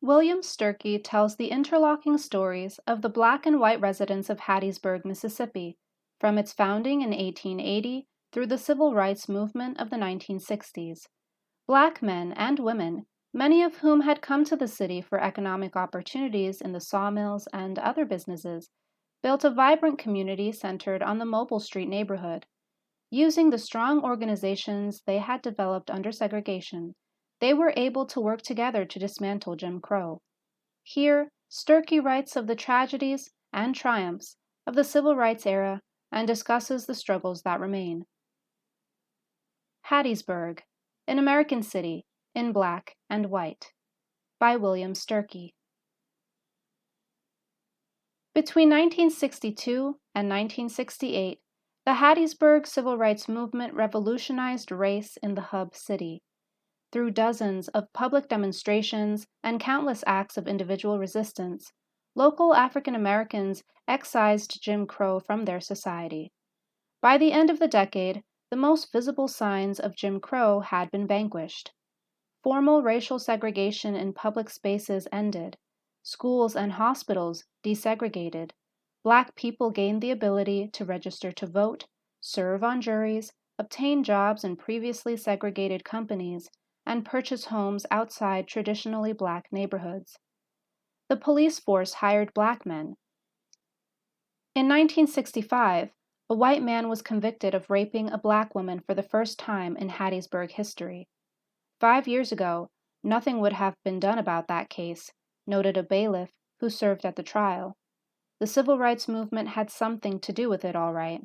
William Sturkey tells the interlocking stories of the black and white residents of Hattiesburg, Mississippi, from its founding in 1880 through the civil rights movement of the 1960s. Black men and women, many of whom had come to the city for economic opportunities in the sawmills and other businesses, built a vibrant community centered on the Mobile Street neighborhood. Using the strong organizations they had developed under segregation, they were able to work together to dismantle Jim Crow. Here, Sturkey writes of the tragedies and triumphs of the civil rights era and discusses the struggles that remain. Hattiesburg, an American city, in black and white, by William Sturkey. Between 1962 and 1968, the Hattiesburg civil rights movement revolutionized race in the hub city. Through dozens of public demonstrations and countless acts of individual resistance, local African Americans excised Jim Crow from their society. By the end of the decade, the most visible signs of Jim Crow had been vanquished. Formal racial segregation in public spaces ended. Schools and hospitals desegregated. Black people gained the ability to register to vote, serve on juries, obtain jobs in previously segregated companies, and purchase homes outside traditionally black neighborhoods. The police force hired black men. In 1965, a white man was convicted of raping a black woman for the first time in Hattiesburg history. 5 years ago, nothing would have been done about that case, noted a bailiff who served at the trial. The civil rights movement had something to do with it, all right.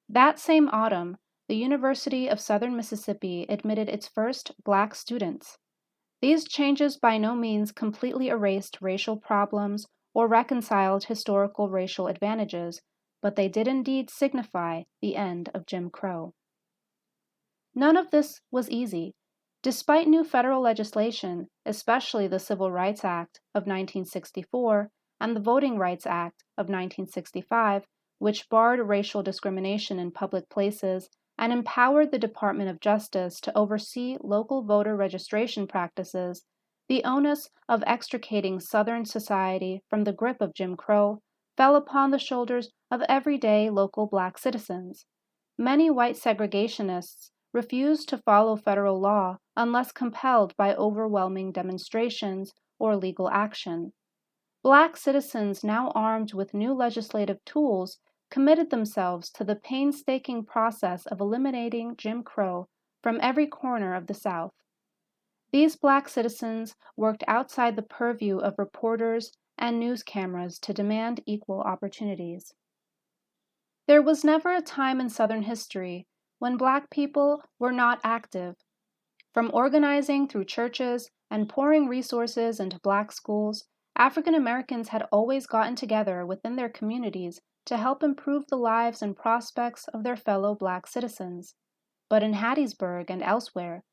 That same autumn, the University of Southern Mississippi admitted its first black students. These changes by no means completely erased racial problems or reconciled historical racial advantages, but they did indeed signify the end of Jim Crow. None of this was easy. Despite new federal legislation, especially the Civil Rights Act of 1964 and the Voting Rights Act of 1965, which barred racial discrimination in public places and empowered the Department of Justice to oversee local voter registration practices, the onus of extricating Southern society from the grip of Jim Crow fell upon the shoulders of everyday local black citizens. Many white segregationists refused to follow federal law unless compelled by overwhelming demonstrations or legal action. Black citizens, now armed with new legislative tools, committed themselves to the painstaking process of eliminating Jim Crow from every corner of the South. These black citizens worked outside the purview of reporters and news cameras to demand equal opportunities. There was never a time in Southern history when black people were not active. From organizing through churches and pouring resources into black schools, African Americans had always gotten together within their communities to help improve the lives and prospects of their fellow black citizens. But in Hattiesburg and elsewhere,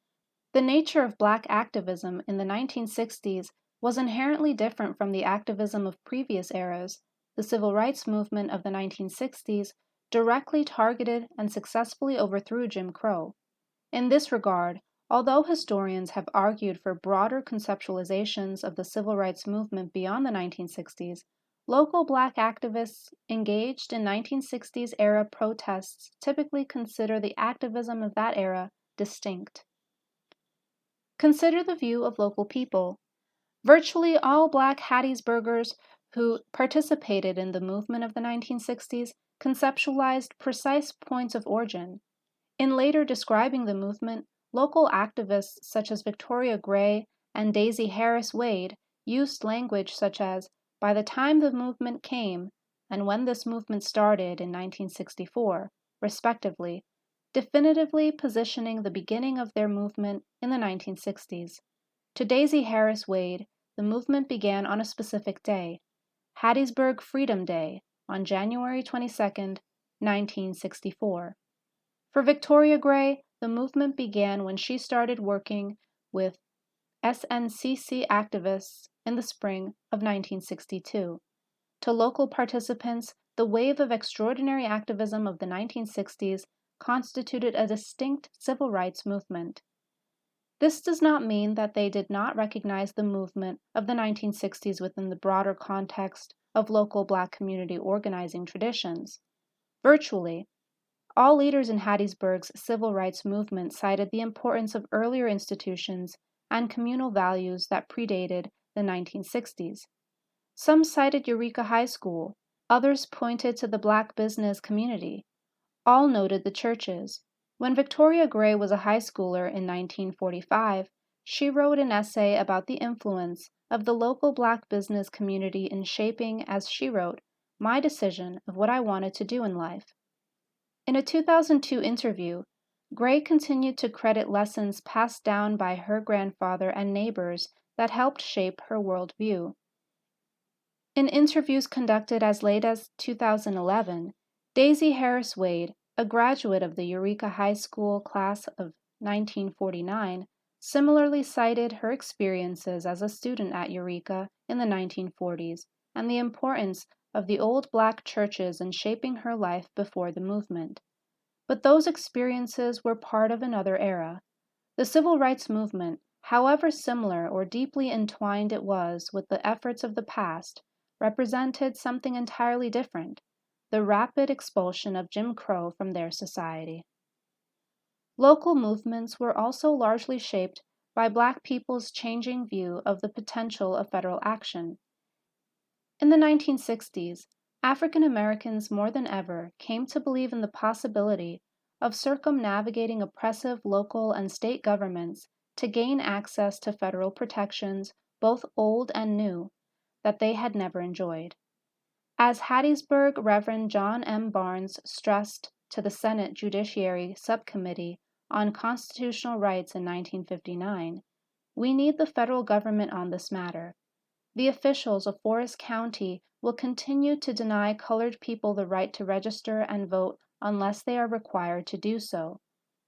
the nature of black activism in the 1960s was inherently different from the activism of previous eras. The civil rights movement of the 1960s directly targeted and successfully overthrew Jim Crow. In this regard, although historians have argued for broader conceptualizations of the civil rights movement beyond the 1960s, local black activists engaged in 1960s-era protests typically consider the activism of that era distinct. Consider the view of local people. Virtually all black Hattiesburgers who participated in the movement of the 1960s conceptualized precise points of origin. In later describing the movement, local activists such as Victoria Gray and Daisy Harris Wade used language such as, by the time the movement came, and when this movement started in 1964, respectively, definitively positioning the beginning of their movement in the 1960s. To Daisy Harris Wade, the movement began on a specific day, Hattiesburg Freedom Day, on January 22, 1964. For Victoria Gray, the movement began when she started working with SNCC activists in the spring of 1962. To local participants, the wave of extraordinary activism of the 1960s constituted a distinct civil rights movement. This does not mean that they did not recognize the movement of the 1960s within the broader context of local Black community organizing traditions. Virtually, all leaders in Hattiesburg's civil rights movement cited the importance of earlier institutions and communal values that predated the 1960s. Some cited Eureka High School, others pointed to the Black business community. All noted the churches. When Victoria Gray was a high schooler in 1945, she wrote an essay about the influence of the local Black business community in shaping, as she wrote, my decision of what I wanted to do in life. In a 2002 interview, Gray continued to credit lessons passed down by her grandfather and neighbors that helped shape her worldview. In interviews conducted as late as 2011, Daisy Harris Wade, a graduate of the Eureka High School class of 1949, similarly cited her experiences as a student at Eureka in the 1940s and the importance of the old Black churches in shaping her life before the movement. But those experiences were part of another era. The civil rights movement, however similar or deeply entwined it was with the efforts of the past, represented something entirely different: the rapid expulsion of Jim Crow from their society. Local movements were also largely shaped by Black people's changing view of the potential of federal action. In the 1960s, African Americans more than ever came to believe in the possibility of circumnavigating oppressive local and state governments to gain access to federal protections, both old and new, that they had never enjoyed. As Hattiesburg Reverend John M. Barnes stressed to the Senate Judiciary Subcommittee on Constitutional Rights in 1959, we need the federal government on this matter. The officials of Forest County will continue to deny colored people the right to register and vote unless they are required to do so.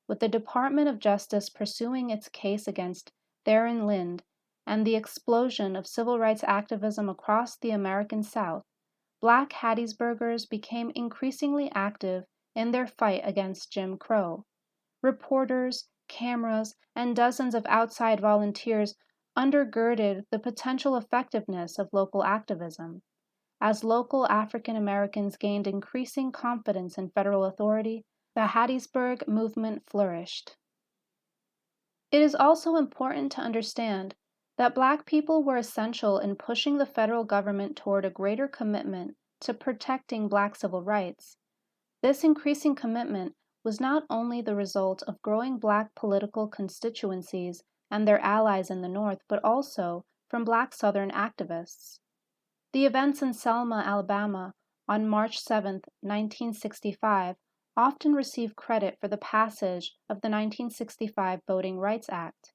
With the Department of Justice pursuing its case against Theron Lind and the explosion of civil rights activism across the American South, Black Hattiesburgers became increasingly active in their fight against Jim Crow. Reporters, cameras, and dozens of outside volunteers undergirded the potential effectiveness of local activism. As local African Americans gained increasing confidence in federal authority, the Hattiesburg movement flourished. It is also important to understand that Black people were essential in pushing the federal government toward a greater commitment to protecting Black civil rights. This increasing commitment was not only the result of growing Black political constituencies and their allies in the North, but also from Black Southern activists. The events in Selma, Alabama, on March 7, 1965, often receive credit for the passage of the 1965 Voting Rights Act.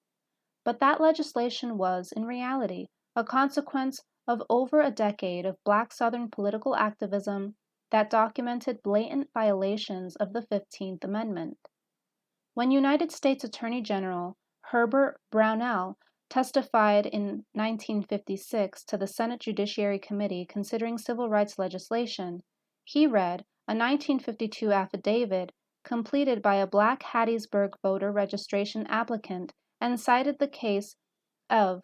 But that legislation was, in reality, a consequence of over a decade of Black Southern political activism that documented blatant violations of the 15th Amendment. When United States Attorney General Herbert Brownell testified in 1956 to the Senate Judiciary Committee considering civil rights legislation, he read a 1952 affidavit completed by a Black Hattiesburg voter registration applicant and cited the case of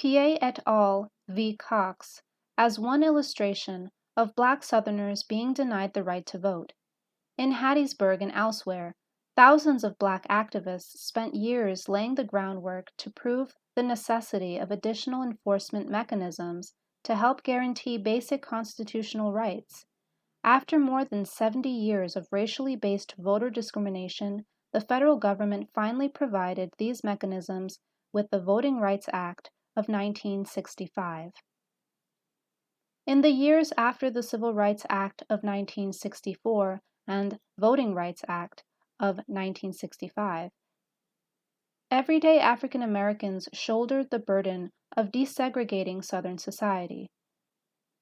PA et al. V. Cox as one illustration of Black Southerners being denied the right to vote. In Hattiesburg and elsewhere, thousands of Black activists spent years laying the groundwork to prove the necessity of additional enforcement mechanisms to help guarantee basic constitutional rights. After more than 70 years of racially based voter discrimination, the federal government finally provided these mechanisms with the Voting Rights Act of 1965. In the years after the Civil Rights Act of 1964 and Voting Rights Act of 1965, everyday African Americans shouldered the burden of desegregating Southern society.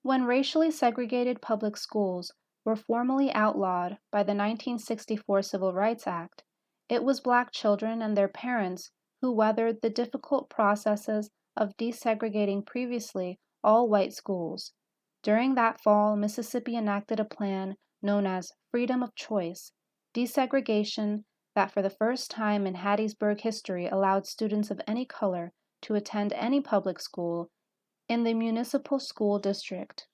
When racially segregated public schools were formally outlawed by the 1964 Civil Rights Act, it was Black children and their parents who weathered the difficult processes of desegregating previously all-white schools. During that fall, Mississippi enacted a plan known as Freedom of Choice, desegregation that for the first time in Hattiesburg history allowed students of any color to attend any public school in the municipal school district.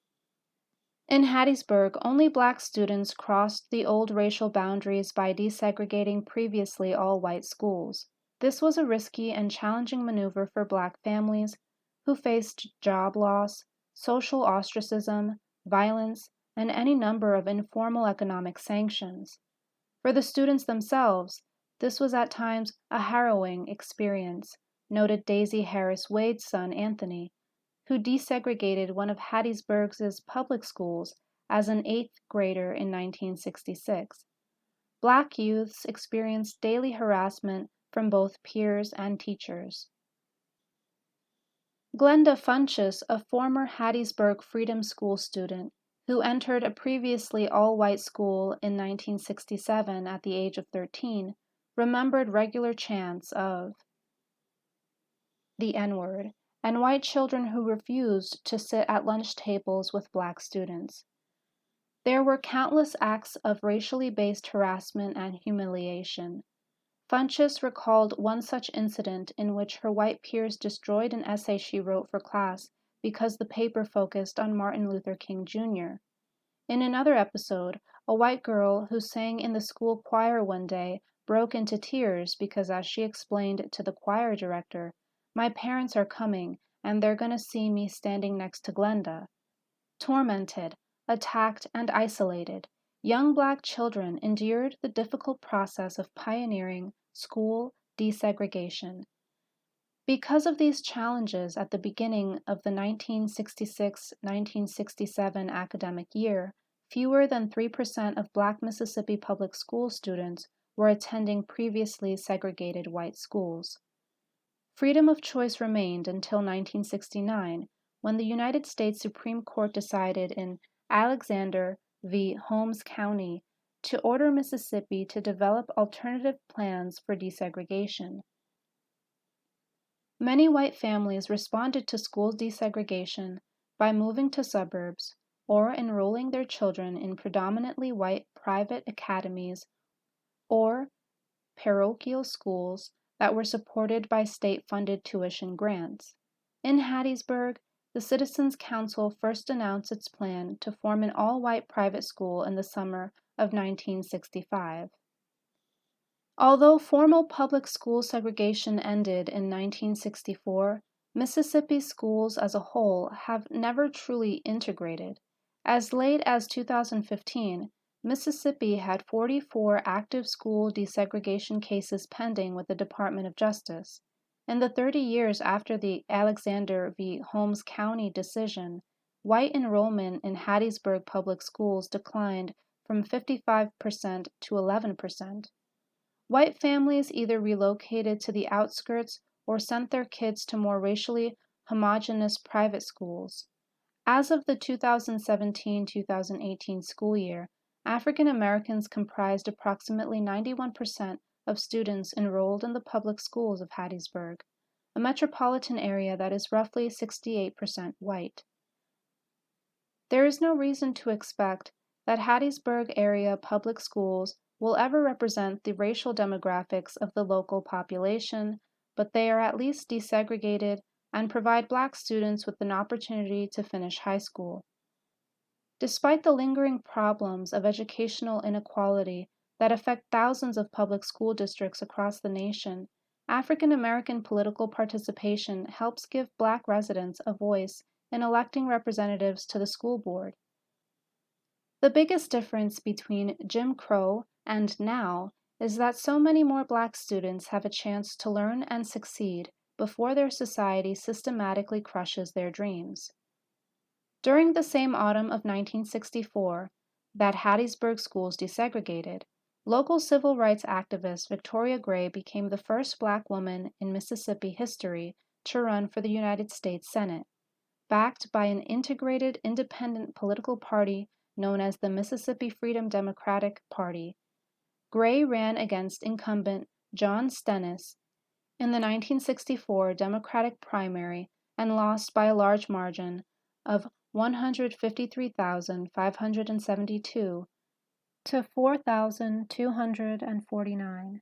In Hattiesburg, only black students crossed the old racial boundaries by desegregating previously all-white schools. This was a risky and challenging maneuver for black families who faced job loss, social ostracism, violence, and any number of informal economic sanctions. For the students themselves, this was at times a harrowing experience, noted Daisy Harris Wade's son Anthony, who desegregated one of Hattiesburg's public schools as an 8th grader in 1966. Black youths experienced daily harassment from both peers and teachers. Glenda Funches, a former Hattiesburg Freedom School student who entered a previously all-white school in 1967 at the age of 13, remembered regular chants of the N-word and white children who refused to sit at lunch tables with black students. There were countless acts of racially based harassment and humiliation. Funches recalled one such incident in which her white peers destroyed an essay she wrote for class because the paper focused on Martin Luther King Jr. In another episode, a white girl who sang in the school choir one day broke into tears because, as she explained to the choir director, "My parents are coming, and they're going to see me standing next to Glenda." Tormented, attacked, and isolated, young black children endured the difficult process of pioneering school desegregation. Because of these challenges at the beginning of the 1966-1967 academic year, fewer than 3% of black Mississippi public school students were attending previously segregated white schools. Freedom of choice remained until 1969, when the United States Supreme Court decided in Alexander v. Holmes County to order Mississippi to develop alternative plans for desegregation. Many white families responded to school desegregation by moving to suburbs or enrolling their children in predominantly white private academies or parochial schools that were supported by state-funded tuition grants. In Hattiesburg, the Citizens Council first announced its plan to form an all-white private school in the summer of 1965. Although formal public school segregation ended in 1964, Mississippi schools as a whole have never truly integrated. As late as 2015, Mississippi had 44 active school desegregation cases pending with the Department of Justice. In the 30 years after the Alexander v. Holmes County decision, white enrollment in Hattiesburg public schools declined from 55% to 11%. White families either relocated to the outskirts or sent their kids to more racially homogeneous private schools. As of the 2017-2018 school year, African Americans comprised approximately 91% of students enrolled in the public schools of Hattiesburg, a metropolitan area that is roughly 68% white. There is no reason to expect that Hattiesburg area public schools will ever represent the racial demographics of the local population, but they are at least desegregated and provide black students with an opportunity to finish high school. Despite the lingering problems of educational inequality that affect thousands of public school districts across the nation, African American political participation helps give black residents a voice in electing representatives to the school board. The biggest difference between Jim Crow and now is that so many more black students have a chance to learn and succeed before their society systematically crushes their dreams. During the same autumn of 1964 that Hattiesburg schools desegregated, local civil rights activist Victoria Gray became the first black woman in Mississippi history to run for the United States Senate, backed by an integrated independent political party known as the Mississippi Freedom Democratic Party. Gray ran against incumbent John Stennis in the 1964 Democratic primary and lost by a large margin of 153,572 to 4,249.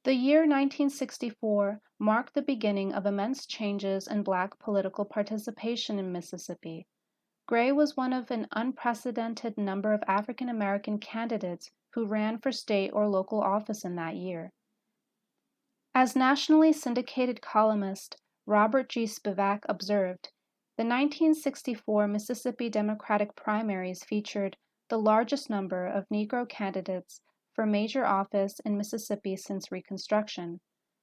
The year 1964 marked the beginning of immense changes in Black political participation in Mississippi. Gray was one of an unprecedented number of African American candidates who ran for state or local office in that year. As nationally syndicated columnist Robert G. Spivak observed, the 1964 Mississippi Democratic primaries featured the largest number of Negro candidates for major office in Mississippi since Reconstruction.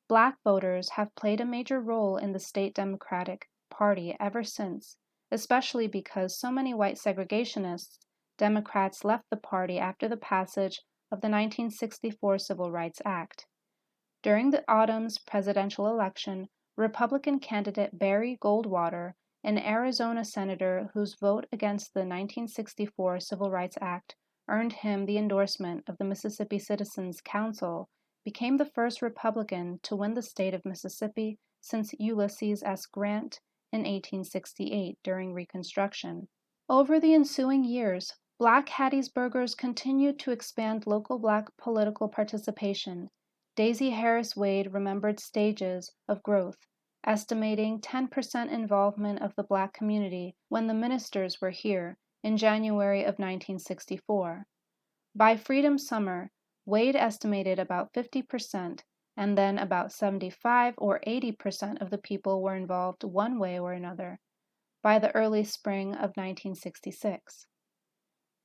Black voters have played a major role in the state Democratic Party ever since, especially because so many white segregationists, Democrats left the party after the passage of the 1964 Civil Rights Act. During the autumn's presidential election, Republican candidate Barry Goldwater, an Arizona senator whose vote against the 1964 Civil Rights Act earned him the endorsement of the Mississippi Citizens Council, became the first Republican to win the state of Mississippi since Ulysses S. Grant in 1868 during Reconstruction. Over the ensuing years, Black Hattiesburgers continued to expand local Black political participation. Daisy Harris Wade remembered stages of growth, estimating 10% involvement of the Black community when the ministers were here in January of 1964. By Freedom Summer, Wade estimated about 50%, and then about 75 or 80% of the people were involved one way or another by the early spring of 1966.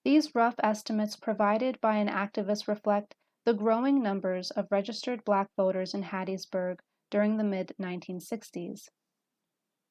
These rough estimates provided by an activist reflect the growing numbers of registered Black voters in Hattiesburg during the mid-1960s.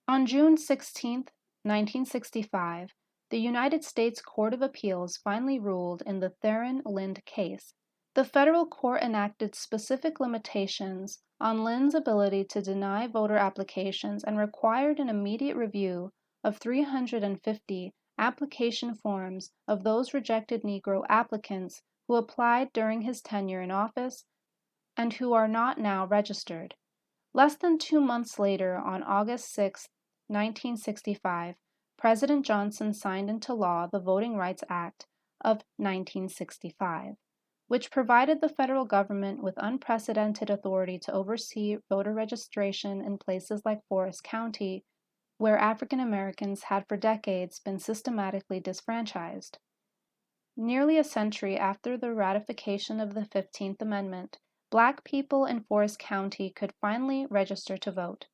On June 16, 1965, the United States Court of Appeals finally ruled in the Theron Lind case. The federal court enacted specific limitations on Lind's ability to deny voter applications and required an immediate review of 350 application forms of those rejected Negro applicants who applied during his tenure in office and who are not now registered. Less than 2 months later, on August 6, 1965, President Johnson signed into law the Voting Rights Act of 1965, which provided the federal government with unprecedented authority to oversee voter registration in places like Forest County, where African Americans had for decades been systematically disfranchised. Nearly a century after the ratification of the 15th Amendment, Black people in Forest County could finally register to vote.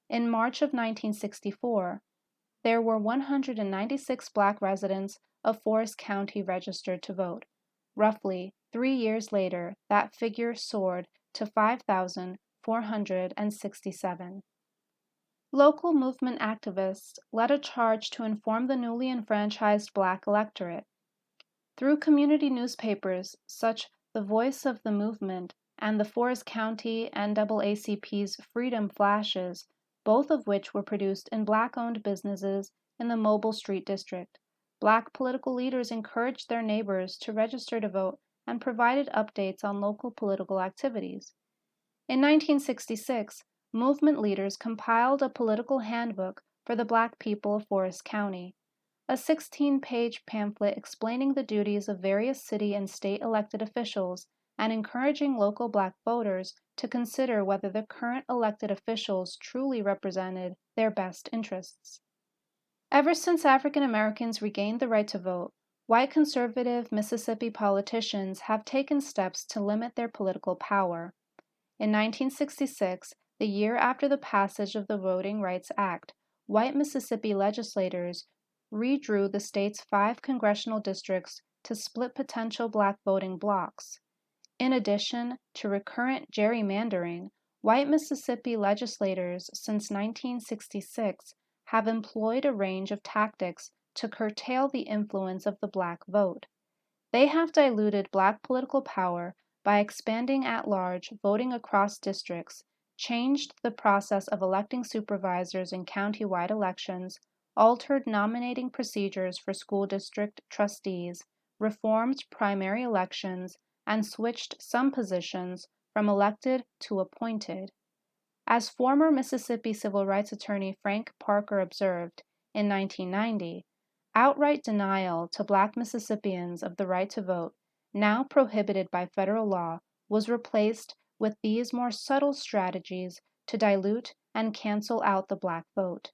In March of 1964, there were 196 Black residents of Forest County registered to vote. Roughly 3 years later, that figure soared to 5,467. Local movement activists led a charge to inform the newly enfranchised Black electorate. Through community newspapers such The Voice of the Movement and the Forest County NAACP's Freedom Flashes, both of which were produced in Black-owned businesses in the Mobile Street District, Black political leaders encouraged their neighbors to register to vote and provided updates on local political activities. In 1966, movement leaders compiled a political handbook for the Black people of Forest County, a 16-page pamphlet explaining the duties of various city and state elected officials and encouraging local Black voters to consider whether the current elected officials truly represented their best interests. Ever since African Americans regained the right to vote, white conservative Mississippi politicians have taken steps to limit their political power. In 1966, the year after the passage of the Voting Rights Act, white Mississippi legislators redrew the state's 5 congressional districts to split potential Black voting blocks. In addition to recurrent gerrymandering, white Mississippi legislators since 1966 have employed a range of tactics to curtail the influence of the Black vote. They have diluted Black political power by expanding at-large voting across districts, changed the process of electing supervisors in county-wide elections, altered nominating procedures for school district trustees, reformed primary elections, and switched some positions from elected to appointed. As former Mississippi civil rights attorney Frank Parker observed in 1990, outright denial to Black Mississippians of the right to vote, now prohibited by federal law, was replaced with these more subtle strategies to dilute and cancel out the black vote.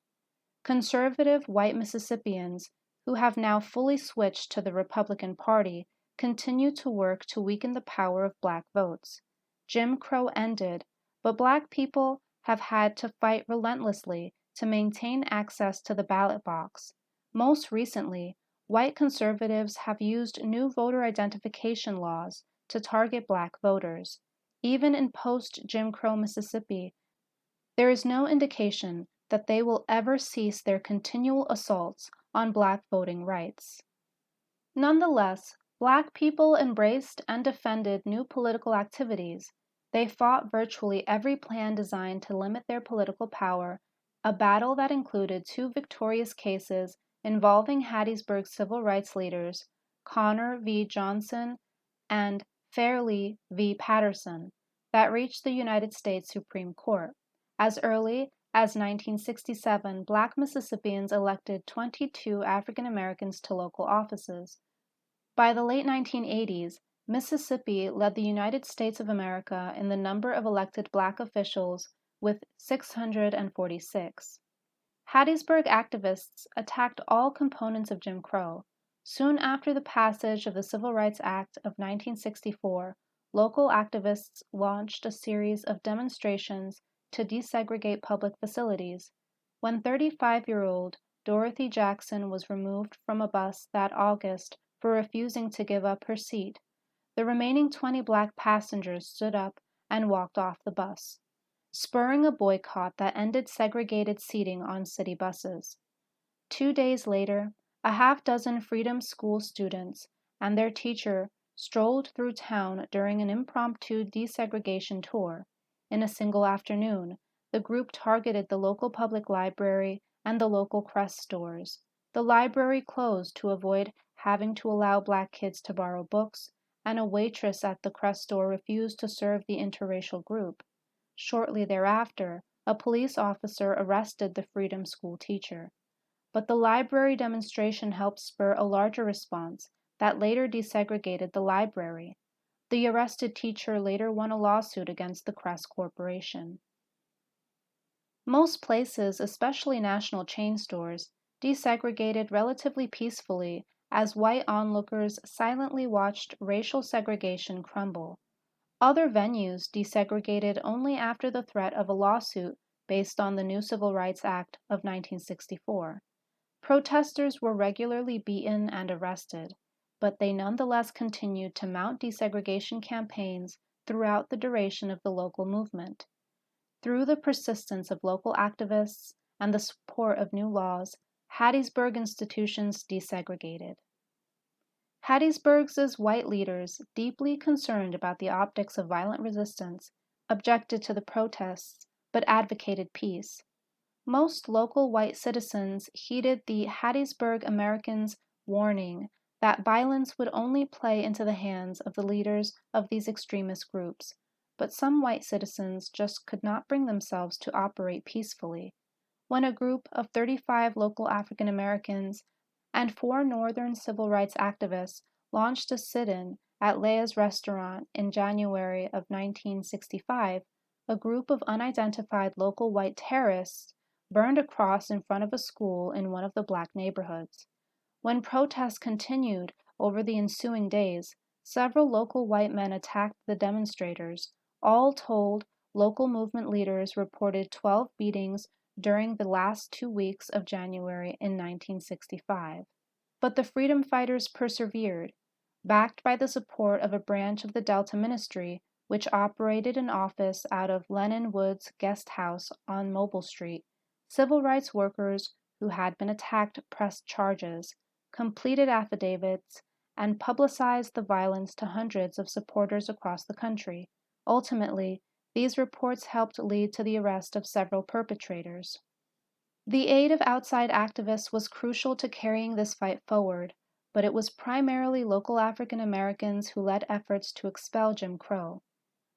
Conservative white Mississippians, who have now fully switched to the Republican Party, continue to work to weaken the power of black votes. Jim Crow ended, but black people have had to fight relentlessly to maintain access to the ballot box. Most recently, white conservatives have used new voter identification laws to target black voters. Even in post-Jim Crow Mississippi, there is no indication that they will ever cease their continual assaults on black voting rights. Nonetheless, black people embraced and defended new political activities. They fought virtually every plan designed to limit their political power, a battle that included two victorious cases involving Hattiesburg civil rights leaders, Connor v. Johnson and Fairley v. Patterson, that reached the United States Supreme Court. As early as 1967, black Mississippians elected 22 African Americans to local offices. By the late 1980s, Mississippi led the United States of America in the number of elected black officials with 646. Hattiesburg activists attacked all components of Jim Crow. Soon after the passage of the Civil Rights Act of 1964, local activists launched a series of demonstrations to desegregate public facilities. When 35-year-old Dorothy Jackson was removed from a bus that August for refusing to give up her seat, the remaining 20 black passengers stood up and walked off the bus, spurring a boycott that ended segregated seating on city buses. 2 days later, a half-dozen Freedom School students and their teacher strolled through town during an impromptu desegregation tour. In a single afternoon, the group targeted the local public library and the local Crest stores. The library closed to avoid having to allow black kids to borrow books, and a waitress at the Crest store refused to serve the interracial group. Shortly thereafter, a police officer arrested the Freedom School teacher. But the library demonstration helped spur a larger response that later desegregated the library. The arrested teacher later won a lawsuit against the Crest Corporation. Most places, especially national chain stores, desegregated relatively peacefully as white onlookers silently watched racial segregation crumble. Other venues desegregated only after the threat of a lawsuit based on the new Civil Rights Act of 1964. Protesters were regularly beaten and arrested, but they nonetheless continued to mount desegregation campaigns throughout the duration of the local movement. Through the persistence of local activists and the support of new laws, Hattiesburg institutions desegregated. Hattiesburg's white leaders, deeply concerned about the optics of violent resistance, objected to the protests but advocated peace. Most local white citizens heeded the Hattiesburg American's warning that violence would only play into the hands of the leaders of these extremist groups, but some white citizens just could not bring themselves to operate peacefully. When a group of 35 local African Americans and 4 Northern civil rights activists launched a sit-in at Leah's restaurant in January of 1965, a group of unidentified local white terrorists burned a cross in front of a school in one of the black neighborhoods. When protests continued over the ensuing days, several local white men attacked the demonstrators. All told, local movement leaders reported 12 beatings during the last 2 weeks of January in 1965. But the freedom fighters persevered. Backed by the support of a branch of the Delta Ministry, which operated an office out of Lennon Wood's guest house on Mobile Street, civil rights workers who had been attacked pressed charges, completed affidavits, and publicized the violence to hundreds of supporters across the country. Ultimately, these reports helped lead to the arrest of several perpetrators. The aid of outside activists was crucial to carrying this fight forward, but it was primarily local African Americans who led efforts to expel Jim Crow.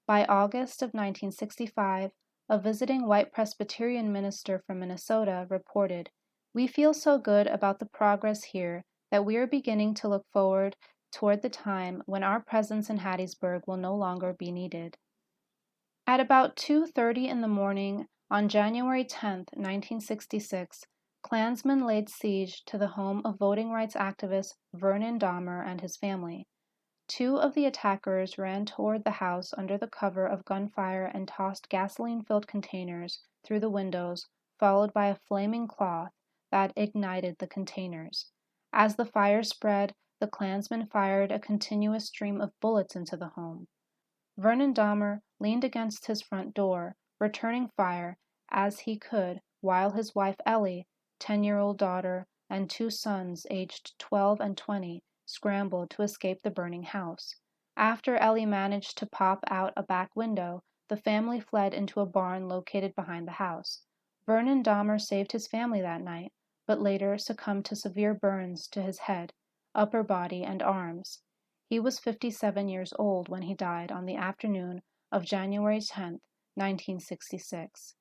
By August of 1965, a visiting white Presbyterian minister from Minnesota reported, "We feel so good about the progress here that we are beginning to look forward toward the time when our presence in Hattiesburg will no longer be needed." At about 2:30 in the morning on January 10, 1966, Klansmen laid siege to the home of voting rights activist Vernon Dahmer and his family. Two of the attackers ran toward the house under the cover of gunfire and tossed gasoline-filled containers through the windows, followed by a flaming cloth that ignited the containers. As the fire spread, the Klansmen fired a continuous stream of bullets into the home. Vernon Dahmer leaned against his front door, returning fire as he could, while his wife Ellie, 10-year-old daughter, and two sons aged 12 and 20 scrambled to escape the burning house. After Ellie managed to pop out a back window, the family fled into a barn located behind the house. Vernon Dahmer saved his family that night, but later succumbed to severe burns to his head, upper body, and arms. He was 57 years old when he died on the afternoon of January 10, 1966.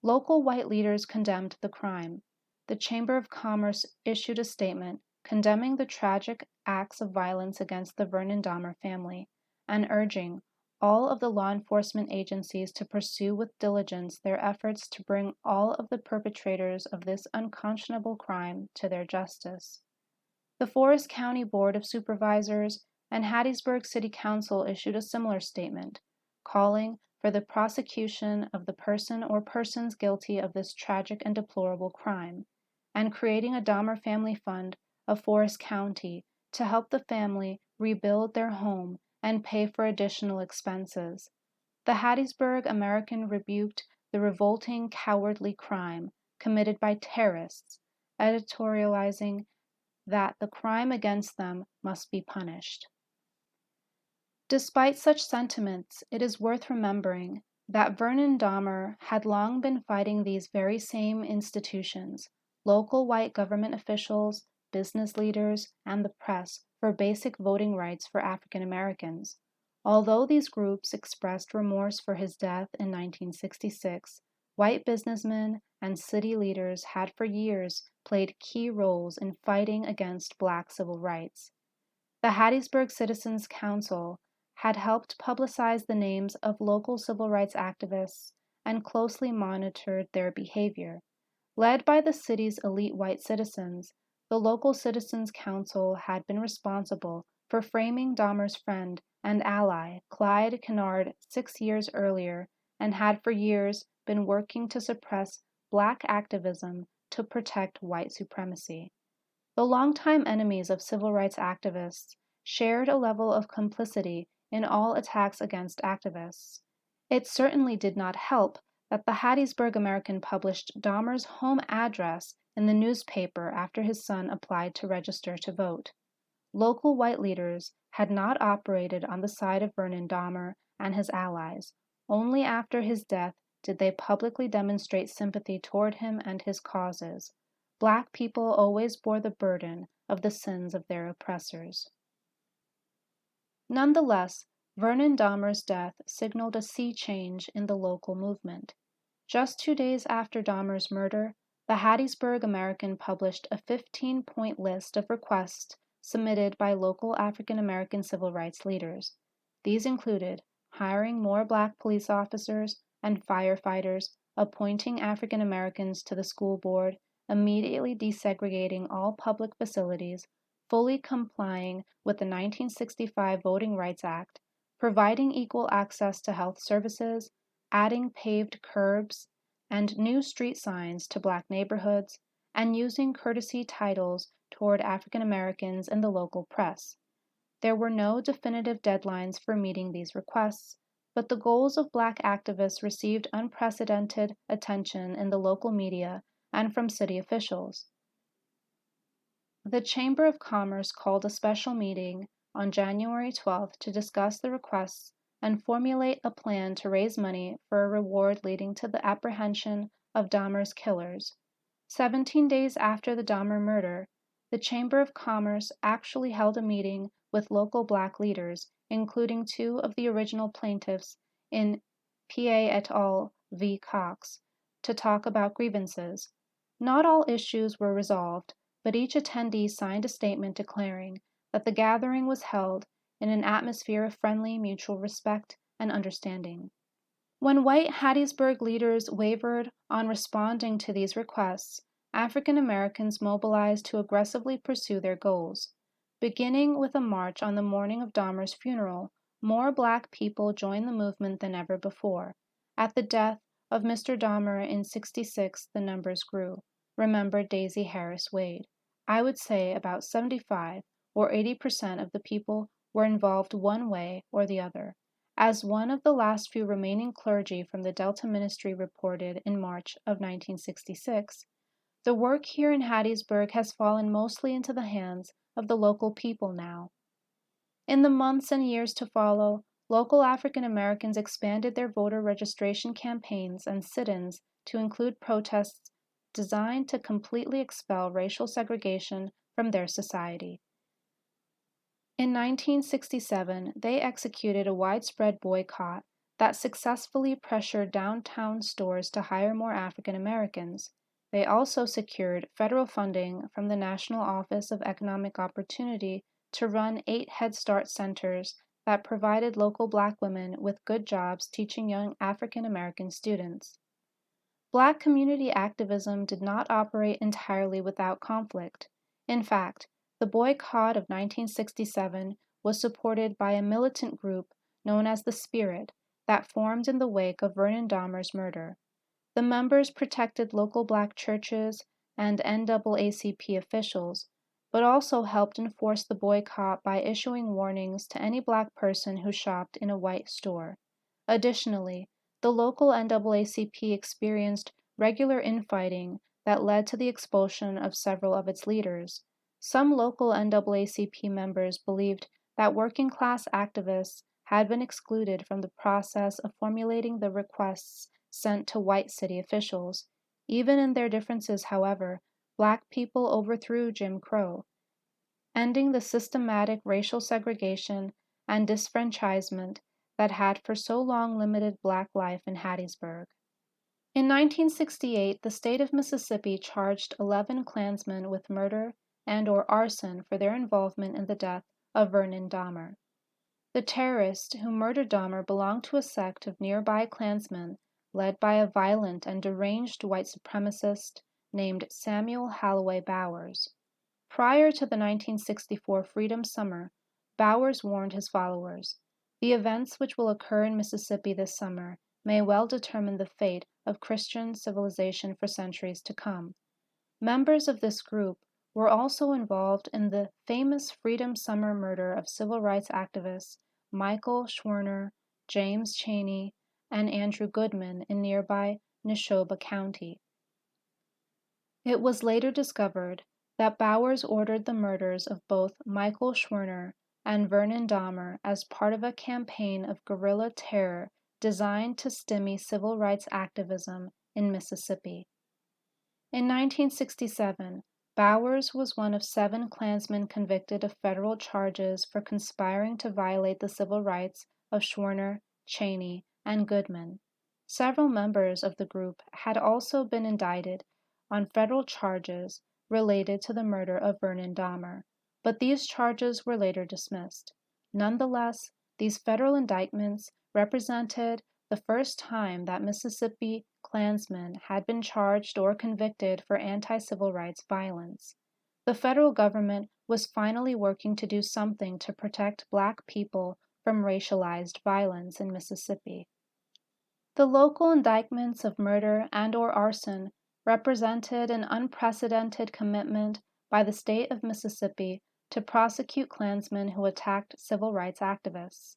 Local white leaders condemned the crime. The Chamber of Commerce issued a statement condemning the tragic acts of violence against the Vernon Dahmer family and urging all of the law enforcement agencies to pursue with diligence their efforts to bring all of the perpetrators of this unconscionable crime to their justice. The Forest County Board of Supervisors and Hattiesburg City Council issued a similar statement, calling for the prosecution of the person or persons guilty of this tragic and deplorable crime, and creating a Dahmer Family Fund of Forest County to help the family rebuild their home and pay for additional expenses. The Hattiesburg American rebuked the revolting, cowardly crime committed by terrorists, editorializing that the crime against them must be punished. Despite such sentiments, it is worth remembering that Vernon Dahmer had long been fighting these very same institutions, local white government officials, business leaders, and the press for basic voting rights for African Americans. Although these groups expressed remorse for his death in 1966, white businessmen and city leaders had for years played key roles in fighting against Black civil rights. The Hattiesburg Citizens Council had helped publicize the names of local civil rights activists and closely monitored their behavior. Led by the city's elite white citizens, the local Citizens Council had been responsible for framing Dahmer's friend and ally, Clyde Kennard, 6 years earlier, and had for years been working to suppress Black activism to protect white supremacy. The longtime enemies of civil rights activists shared a level of complicity in all attacks against activists. It certainly did not help that the Hattiesburg American published Dahmer's home address in the newspaper after his son applied to register to vote. Local white leaders had not operated on the side of Vernon Dahmer and his allies. Only after his death did they publicly demonstrate sympathy toward him and his causes. Black people always bore the burden of the sins of their oppressors. Nonetheless, Vernon Dahmer's death signaled a sea change in the local movement. Just 2 days after Dahmer's murder, the Hattiesburg American published a 15-point list of requests submitted by local African American civil rights leaders. These included hiring more Black police officers and firefighters, appointing African Americans to the school board, immediately desegregating all public facilities, fully complying with the 1965 Voting Rights Act, providing equal access to health services, adding paved curbs and new street signs to Black neighborhoods, and using courtesy titles toward African Americans in the local press. There were no definitive deadlines for meeting these requests, but the goals of Black activists received unprecedented attention in the local media and from city officials. The Chamber of Commerce called a special meeting on January 12th to discuss the requests and formulate a plan to raise money for a reward leading to the apprehension of Dahmer's killers. 17 days after the Dahmer murder, the Chamber of Commerce actually held a meeting with local Black leaders, including two of the original plaintiffs in PA et al. V. Cox, to talk about grievances. Not all issues were resolved, but each attendee signed a statement declaring that the gathering was held in an atmosphere of friendly mutual respect and understanding. When white Hattiesburg leaders wavered on responding to these requests, African Americans mobilized to aggressively pursue their goals. Beginning with a march on the morning of Dahmer's funeral, more Black people joined the movement than ever before. At the death of Mr. Dahmer in '66, the numbers grew, remembered Daisy Harris Wade. I would say about 75 or 80% of the people were involved one way or the other. As one of the last few remaining clergy from the Delta ministry reported in March of 1966, the work here in Hattiesburg has fallen mostly into the hands of the local people now. In the months and years to follow, local African Americans expanded their voter registration campaigns and sit-ins to include protests designed to completely expel racial segregation from their society. In 1967, they executed a widespread boycott that successfully pressured downtown stores to hire more African Americans. They also secured federal funding from the National Office of Economic Opportunity to run 8 Head Start centers that provided local Black women with good jobs teaching young African American students. Black community activism did not operate entirely without conflict. In fact, the boycott of 1967 was supported by a militant group known as the Spirit that formed in the wake of Vernon Dahmer's murder. The members protected local Black churches and NAACP officials, but also helped enforce the boycott by issuing warnings to any Black person who shopped in a white store. Additionally, the local NAACP experienced regular infighting that led to the expulsion of several of its leaders. Some local NAACP members believed that working-class activists had been excluded from the process of formulating the requests sent to white city officials. Even in their differences, however, Black people overthrew Jim Crow, ending the systematic racial segregation and disfranchisement that had for so long limited Black life in Hattiesburg. In 1968, the state of Mississippi charged 11 Klansmen with murder and/or arson for their involvement in the death of Vernon Dahmer. The terrorist who murdered Dahmer belonged to a sect of nearby Klansmen led by a violent and deranged white supremacist named Samuel Halloway Bowers. Prior to the 1964 Freedom Summer, Bowers warned his followers, "The events which will occur in Mississippi this summer may well determine the fate of Christian civilization for centuries to come." Members of this group were also involved in the famous Freedom Summer murder of civil rights activists Michael Schwerner, James Chaney, and Andrew Goodman in nearby Neshoba County. It was later discovered that Bowers ordered the murders of both Michael Schwerner and Vernon Dahmer as part of a campaign of guerrilla terror designed to stymie civil rights activism in Mississippi. In 1967, Bowers was one of 7 Klansmen convicted of federal charges for conspiring to violate the civil rights of Schwerner, Chaney, and Goodman. Several members of the group had also been indicted on federal charges related to the murder of Vernon Dahmer, but these charges were later dismissed. Nonetheless, these federal indictments represented the first time that Mississippi Klansmen had been charged or convicted for anti-civil rights violence. The federal government was finally working to do something to protect Black people from racialized violence in Mississippi. The local indictments of murder and/or arson represented an unprecedented commitment by the state of Mississippi to prosecute Klansmen who attacked civil rights activists.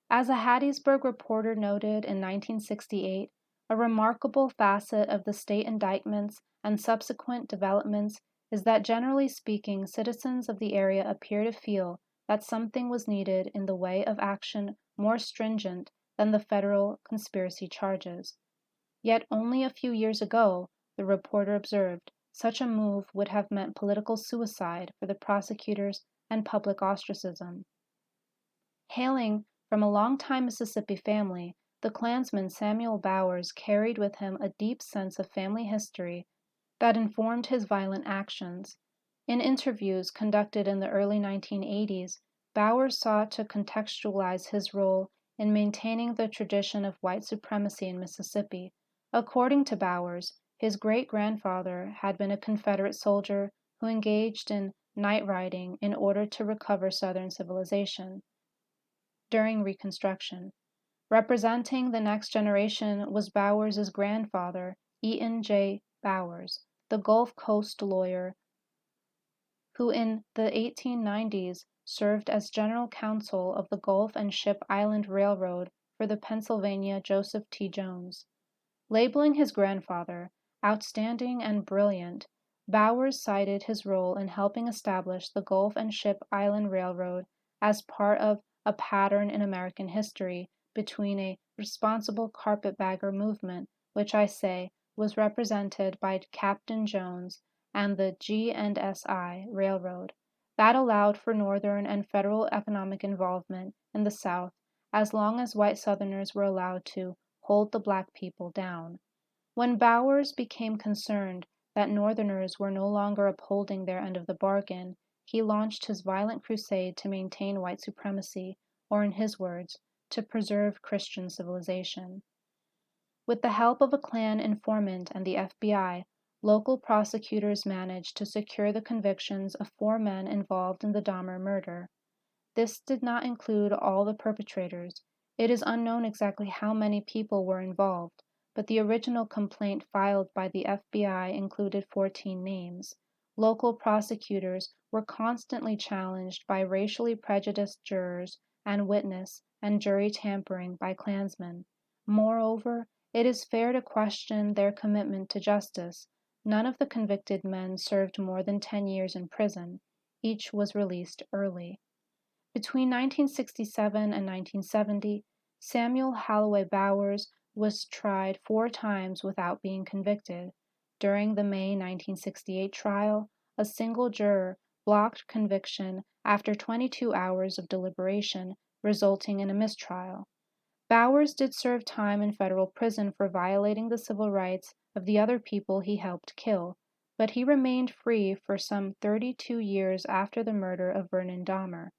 As a Hattiesburg reporter noted in 1968, a remarkable facet of the state indictments and subsequent developments is that generally speaking, citizens of the area appear to feel that something was needed in the way of action more stringent than the federal conspiracy charges. Yet only a few years ago, the reporter observed, such a move would have meant political suicide for the prosecutors and public ostracism. Hailing from a longtime Mississippi family, the Klansman Samuel Bowers carried with him a deep sense of family history that informed his violent actions. In interviews conducted in the early 1980s, Bowers sought to contextualize his role in maintaining the tradition of white supremacy in Mississippi. According to Bowers, his great-grandfather had been a Confederate soldier who engaged in night riding in order to recover Southern civilization during Reconstruction. Representing the next generation was Bowers's grandfather, Eaton J. Bowers, the Gulf Coast lawyer who in the 1890s served as general counsel of the Gulf and Ship Island Railroad for the Pennsylvania Joseph T. Jones. Labeling his grandfather outstanding and brilliant, Bowers cited his role in helping establish the Gulf and Ship Island Railroad as part of a pattern in American history between a responsible carpetbagger movement, which I say was represented by Captain Jones, and the G&SI Railroad, that allowed for Northern and federal economic involvement in the South as long as white Southerners were allowed to hold the black people down. When Bowers became concerned that Northerners were no longer upholding their end of the bargain, he launched his violent crusade to maintain white supremacy, or in his words, to preserve Christian civilization. With the help of a Klan informant and the FBI, local prosecutors managed to secure the convictions of 4 men involved in the Dahmer murder. This did not include all the perpetrators. It is unknown exactly how many people were involved, but the original complaint filed by the FBI included 14 names. Local prosecutors were constantly challenged by racially prejudiced jurors and witness and jury tampering by Klansmen. Moreover, it is fair to question their commitment to justice. None of the convicted men served more than 10 years in prison. Each was released early. Between 1967 and 1970, Samuel Halloway Bowers was tried 4 times without being convicted. During the May 1968 trial, a single juror blocked conviction after 22 hours of deliberation, resulting in a mistrial. Bowers did serve time in federal prison for violating the civil rights of the other people he helped kill, but he remained free for some 32 years after the murder of Vernon Dahmer.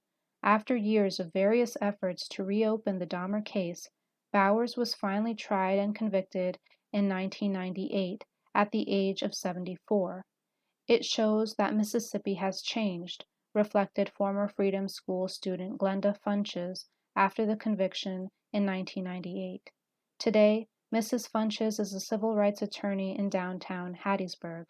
After years of various efforts to reopen the Dahmer case, Bowers was finally tried and convicted in 1998 at the age of 74. It shows that Mississippi has changed, reflected former Freedom School student Glenda Funches after the conviction in 1998. Today, Mrs. Funches is a civil rights attorney in downtown Hattiesburg.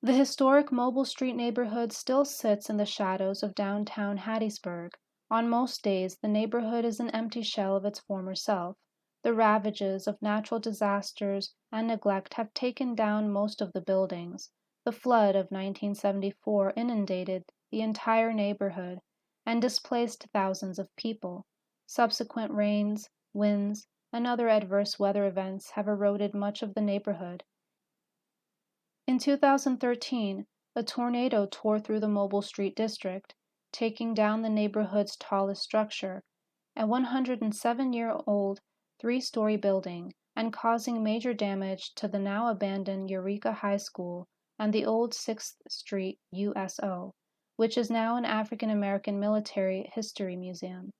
The historic Mobile Street neighborhood still sits in the shadows of downtown Hattiesburg. On most days, the neighborhood is an empty shell of its former self. The ravages of natural disasters and neglect have taken down most of the buildings. The flood of 1974 inundated the entire neighborhood and displaced thousands of people. Subsequent rains, winds, and other adverse weather events have eroded much of the neighborhood. In 2013, a tornado tore through the Mobile Street district, taking down the neighborhood's tallest structure, a 107-year-old 3-story building, and causing major damage to the now abandoned Eureka High School and the old 6th Street USO, which is now an African American military history museum.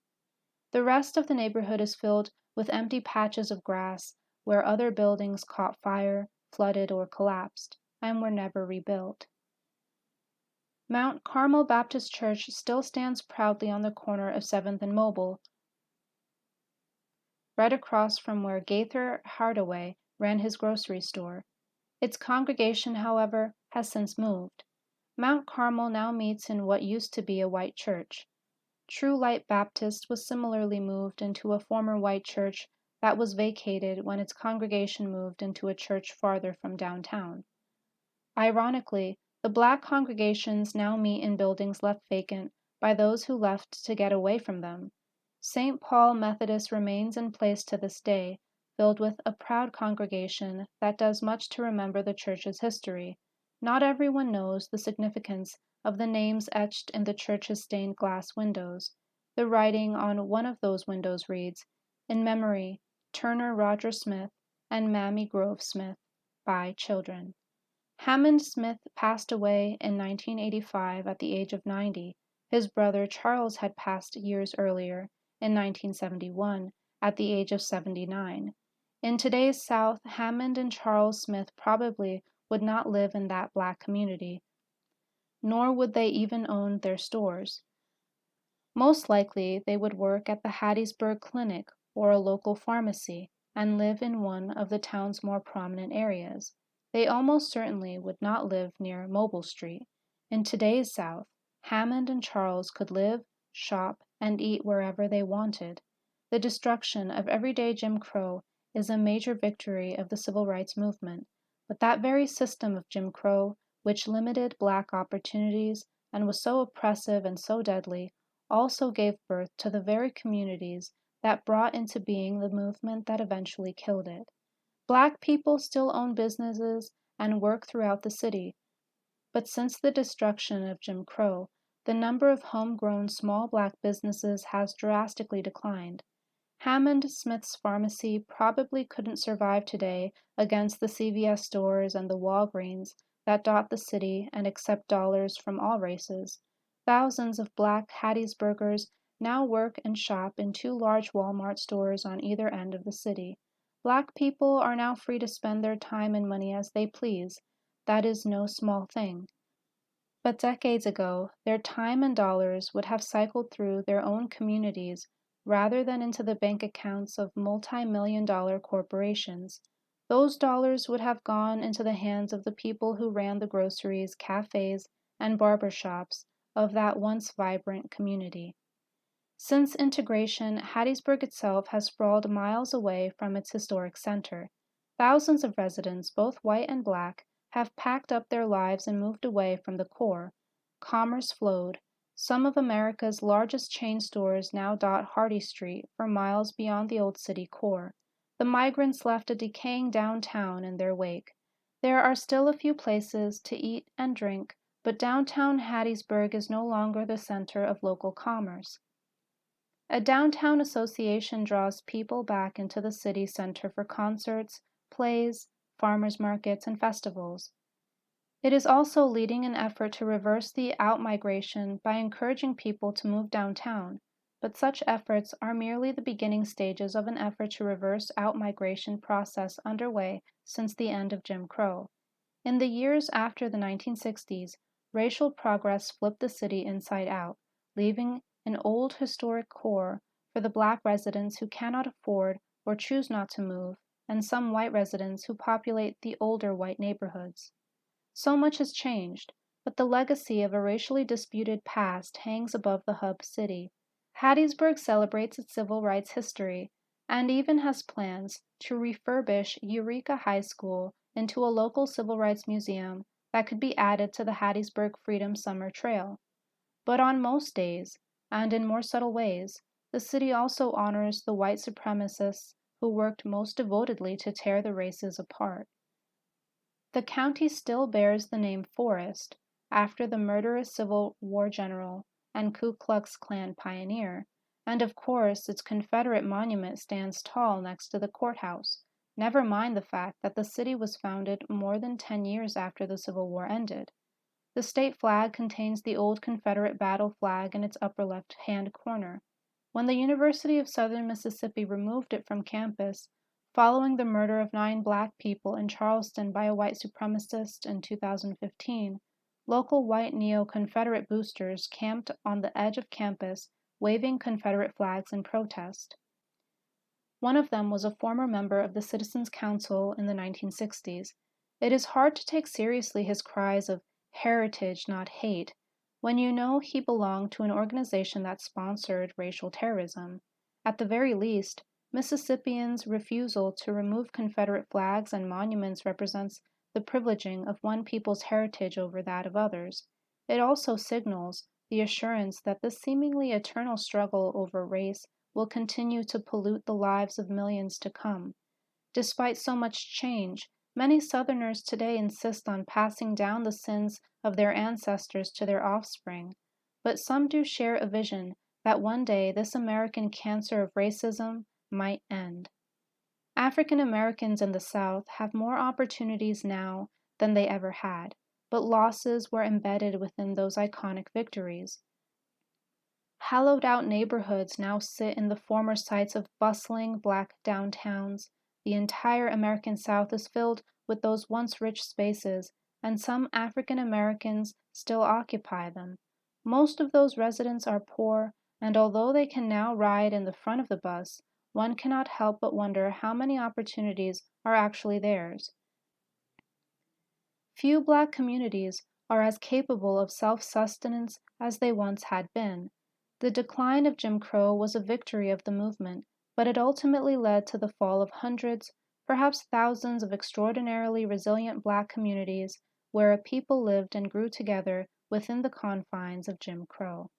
The rest of the neighborhood is filled with empty patches of grass where other buildings caught fire, flooded, or collapsed, and were never rebuilt. Mount Carmel Baptist Church still stands proudly on the corner of 7th and Mobile, right across from where Gaither Hardaway ran his grocery store. Its congregation, however, has since moved. Mount Carmel now meets in what used to be a white church. True Light Baptist was similarly moved into a former white church that was vacated when its congregation moved into a church farther from downtown. Ironically, the black congregations now meet in buildings left vacant by those who left to get away from them. St. Paul Methodist remains in place to this day, filled with a proud congregation that does much to remember the church's history. Not everyone knows the significance of the names etched in the church's stained glass windows. The writing on one of those windows reads, "In memory, Turner Roger Smith and Mammy Grove Smith, by children." Hammond Smith passed away in 1985 at the age of 90. His brother Charles had passed years earlier, in 1971 at the age of 79. In today's South, Hammond and Charles Smith probably would not live in that black community, nor would they even own their stores. Most likely, they would work at the Hattiesburg Clinic or a local pharmacy and live in one of the town's more prominent areas. They almost certainly would not live near Mobile Street. In today's South, Hammond and Charles could live, shop, and eat wherever they wanted. The destruction of everyday Jim Crow is a major victory of the civil rights movement, but that very system of Jim Crow, which limited black opportunities and was so oppressive and so deadly, also gave birth to the very communities that brought into being the movement that eventually killed it. Black people still own businesses and work throughout the city, but since the destruction of Jim Crow, the number of homegrown small black businesses has drastically declined. Hammond Smith's pharmacy probably couldn't survive today against the CVS stores and the Walgreens that dot the city and accept dollars from all races. Thousands of black Hattiesburgers now work and shop in two large Walmart stores on either end of the city. Black people are now free to spend their time and money as they please. That is no small thing. But decades ago, their time and dollars would have cycled through their own communities rather than into the bank accounts of multi-million-dollar corporations. Those dollars would have gone into the hands of the people who ran the groceries, cafes, and barber shops of that once vibrant community. Since integration, Hattiesburg itself has sprawled miles away from its historic center. Thousands of residents, both white and black, have packed up their lives and moved away from the core. Commerce flowed. Some of America's largest chain stores now dot Hardy Street for miles beyond the old city core. The migrants left a decaying downtown in their wake. There are still a few places to eat and drink, but downtown Hattiesburg is no longer the center of local commerce. A downtown association draws people back into the city center for concerts, plays, farmers markets, and festivals. It is also leading an effort to reverse the out-migration by encouraging people to move downtown, but such efforts are merely the beginning stages of an effort to reverse out-migration process underway since the end of Jim Crow. In the years after the 1960s, racial progress flipped the city inside out, leaving an old historic core for the black residents who cannot afford or choose not to move, and some white residents who populate the older white neighborhoods. So much has changed, but the legacy of a racially disputed past hangs above the hub city. Hattiesburg celebrates its civil rights history and even has plans to refurbish Eureka High School into a local civil rights museum that could be added to the Hattiesburg Freedom Summer Trail. But on most days, and in more subtle ways, the city also honors the white supremacists who worked most devotedly to tear the races apart. The county still bears the name Forest, after the murderous Civil War general and Ku Klux Klan pioneer, and of course its Confederate monument stands tall next to the courthouse, never mind the fact that the city was founded more than 10 years after the Civil War ended. The state flag contains the old Confederate battle flag in its upper left-hand corner. When the University of Southern Mississippi removed it from campus, following the murder of 9 black people in Charleston by a white supremacist in 2015, local white neo-Confederate boosters camped on the edge of campus, waving Confederate flags in protest. One of them was a former member of the Citizens Council in the 1960s. It is hard to take seriously his cries of heritage, not hate, when you know he belonged to an organization that sponsored racial terrorism. At the very least, Mississippians' refusal to remove Confederate flags and monuments represents the privileging of one people's heritage over that of others. It also signals the assurance that this seemingly eternal struggle over race will continue to pollute the lives of millions to come. Despite so much change, many Southerners today insist on passing down the sins of their ancestors to their offspring, but some do share a vision that one day this American cancer of racism might end. African Americans in the South have more opportunities now than they ever had, but losses were embedded within those iconic victories. Hollowed-out neighborhoods now sit in the former sites of bustling black downtowns. The entire American South is filled with those once rich spaces, and some African Americans still occupy them. Most of those residents are poor, and although they can now ride in the front of the bus, one cannot help but wonder how many opportunities are actually theirs. Few Black communities are as capable of self-sustenance as they once had been. The decline of Jim Crow was a victory of the movement, but it ultimately led to the fall of hundreds, perhaps thousands of extraordinarily resilient Black communities where a people lived and grew together within the confines of Jim Crow.